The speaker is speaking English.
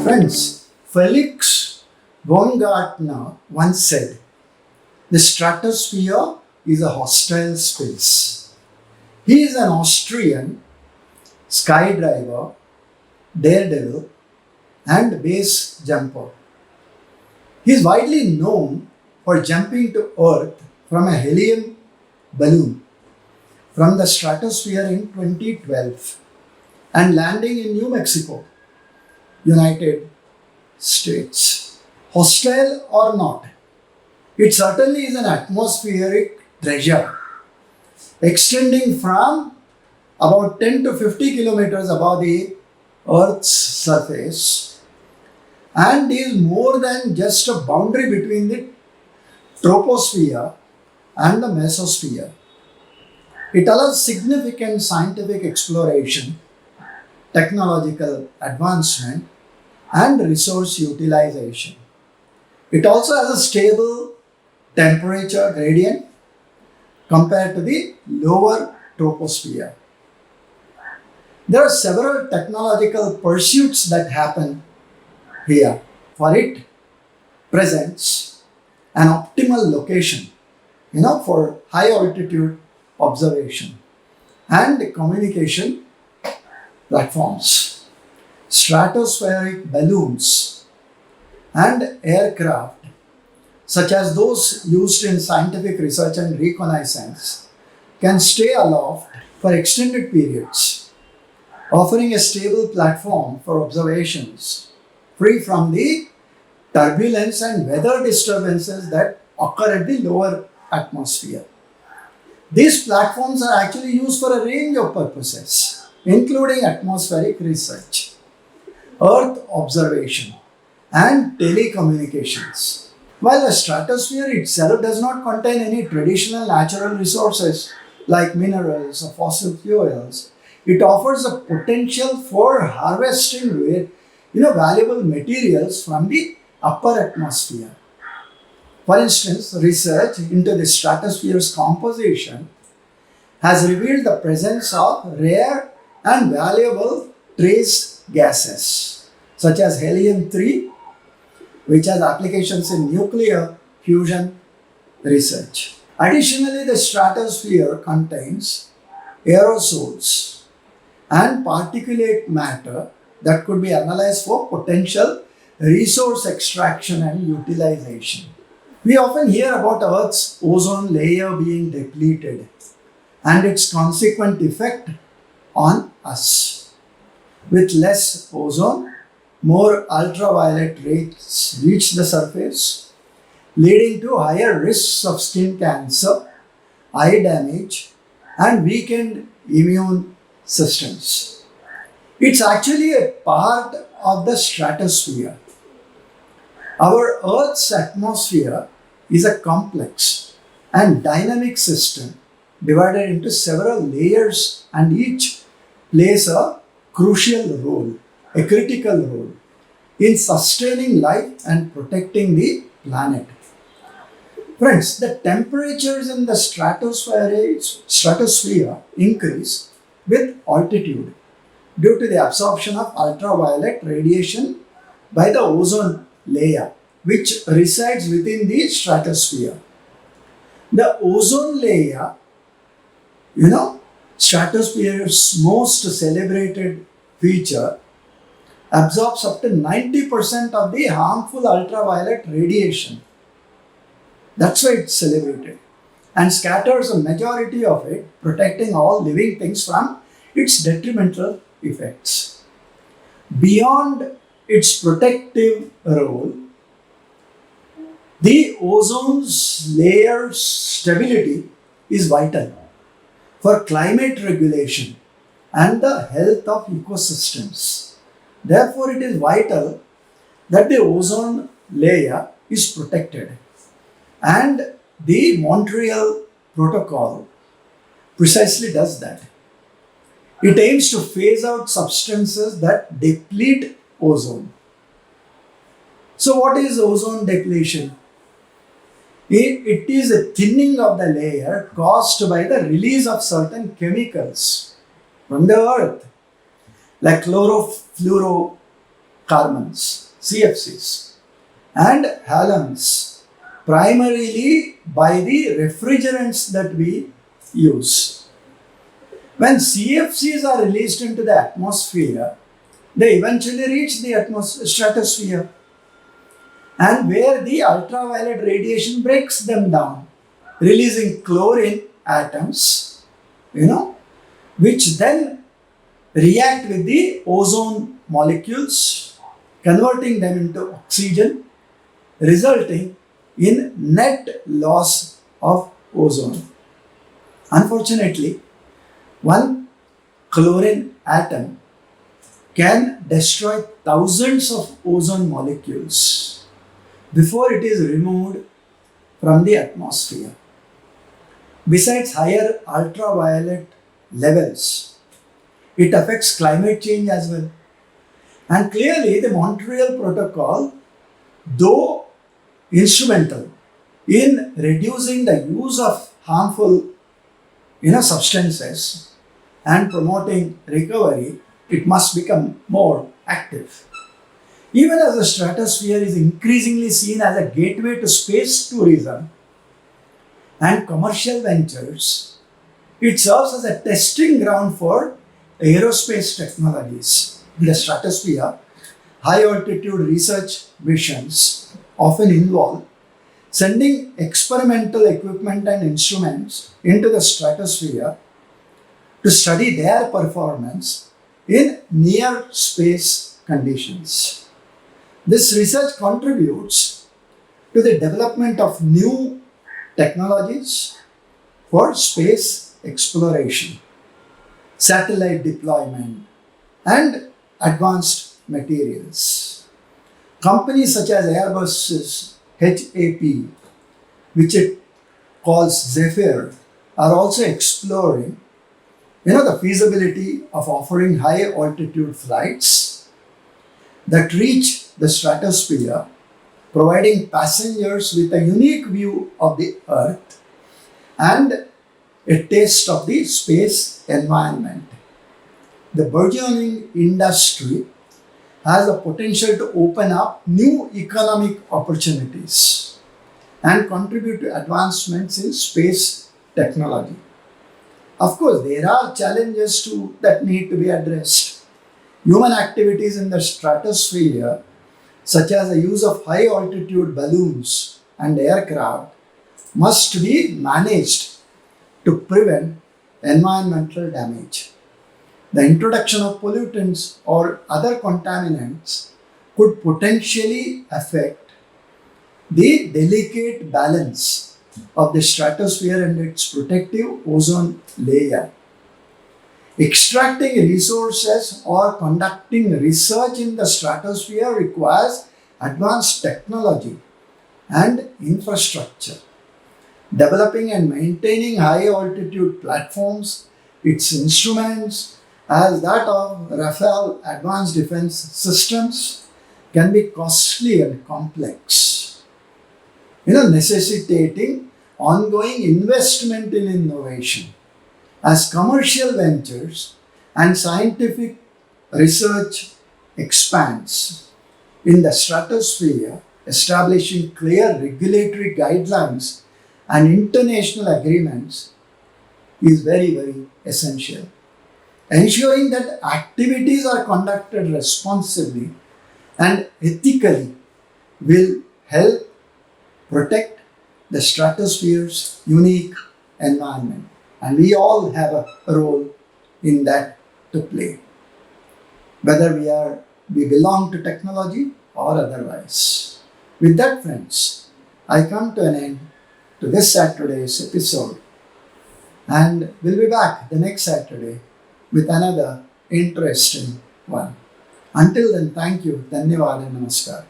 Friends, Felix Baumgartner once said, "The stratosphere is a hostile space." He is an Austrian skydiver, daredevil, and base jumper. He is widely known for jumping to Earth from a helium balloon from the stratosphere in 2012 and landing in New Mexico, United States. Hostile or not, it certainly is an atmospheric treasure extending from about 10 to 50 kilometers above the Earth's surface and is more than just a boundary between the troposphere and the mesosphere. It allows significant scientific exploration, technological advancement, and resource utilization. It also has a stable temperature gradient compared to the lower troposphere. There are several technological pursuits that happen here, for it presents an optimal location, for high altitude observation and communication platforms. Stratospheric balloons and aircraft, such as those used in scientific research and reconnaissance, can stay aloft for extended periods, offering a stable platform for observations free from the turbulence and weather disturbances that occur at the lower atmosphere. These platforms are actually used for a range of purposes, including atmospheric research, Earth observation, and telecommunications. While the stratosphere itself does not contain any traditional natural resources like minerals or fossil fuels, it offers a potential for harvesting valuable materials from the upper atmosphere. For instance, research into the stratosphere's composition has revealed the presence of rare and valuable trace gases, such as helium-3, which has applications in nuclear fusion research. Additionally, the stratosphere contains aerosols and particulate matter that could be analyzed for potential resource extraction and utilization. We often hear about Earth's ozone layer being depleted and its consequent effect on us. With less ozone, more ultraviolet rays reach the surface, leading to higher risks of skin cancer, eye damage, and weakened immune systems. It's actually a part of the stratosphere. Our Earth's atmosphere is a complex and dynamic system divided into several layers, and each plays a critical role in sustaining life and protecting the planet. Friends, the temperatures in the stratosphere increase with altitude due to the absorption of ultraviolet radiation by the ozone layer, which resides within the stratosphere. The ozone layer, stratosphere's most celebrated feature, absorbs up to 90% of the harmful ultraviolet radiation. That's why it's celebrated, and scatters a majority of it, protecting all living things from its detrimental effects. Beyond its protective role, the ozone's layer's stability is vital for climate regulation and the health of ecosystems. Therefore, it is vital that the ozone layer is protected. And the Montreal Protocol precisely does that. It aims to phase out substances that deplete ozone. So, what is ozone depletion? It is a thinning of the layer caused by the release of certain chemicals from the earth, like chlorofluorocarbons carbons, CFCs, and halogens, primarily by the refrigerants that we use. When CFCs are released into the atmosphere, they eventually reach the stratosphere, and where the ultraviolet radiation breaks them down, releasing chlorine atoms, which then react with the ozone molecules, converting them into oxygen, resulting in net loss of ozone. Unfortunately, one chlorine atom can destroy thousands of ozone molecules before it is removed from the atmosphere. Besides higher ultraviolet levels, it affects climate change as well. And clearly, the Montreal Protocol, though instrumental in reducing the use of harmful substances and promoting recovery, it must become more active. Even as the stratosphere is increasingly seen as a gateway to space tourism and commercial ventures, it serves as a testing ground for aerospace technologies. In the stratosphere, high altitude research missions often involve sending experimental equipment and instruments into the stratosphere to study their performance in near space conditions. This research contributes to the development of new technologies for space exploration, satellite deployment, and advanced materials. Companies such as Airbus's HAP, which it calls Zephyr, are also exploring the feasibility of offering high altitude flights that reach the stratosphere, providing passengers with a unique view of the Earth and a taste of the space environment. The burgeoning industry has the potential to open up new economic opportunities and contribute to advancements in space technology. Of course, there are challenges that need to be addressed. Human activities in the stratosphere, such as the use of high altitude balloons and aircraft, must be managed to prevent environmental damage. The introduction of pollutants or other contaminants could potentially affect the delicate balance of the stratosphere and its protective ozone layer. Extracting resources or conducting research in the stratosphere requires advanced technology and infrastructure. Developing and maintaining high altitude platforms, its instruments, as that of Rafale advanced defense systems, can be costly and complex, necessitating ongoing investment in innovation. As commercial ventures and scientific research expands in the stratosphere, establishing clear regulatory guidelines and international agreements is very, very essential. Ensuring that activities are conducted responsibly and ethically will help protect the stratosphere's unique environment. And we all have a role in that to play, whether we belong to technology or otherwise. With that, friends, I come to an end to this Saturday's episode, and we'll be back the next Saturday with another interesting one. Until then, thank you. Dhanyavad and Namaskar.